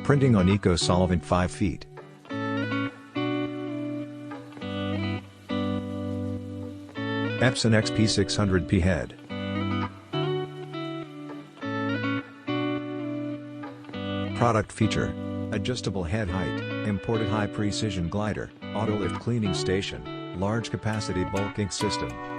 Printing on Eco-Solvent 5 feet. Epson XP600 head. Product feature: adjustable head height, imported high precision glider, auto lift cleaning station, large capacity bulk ink system.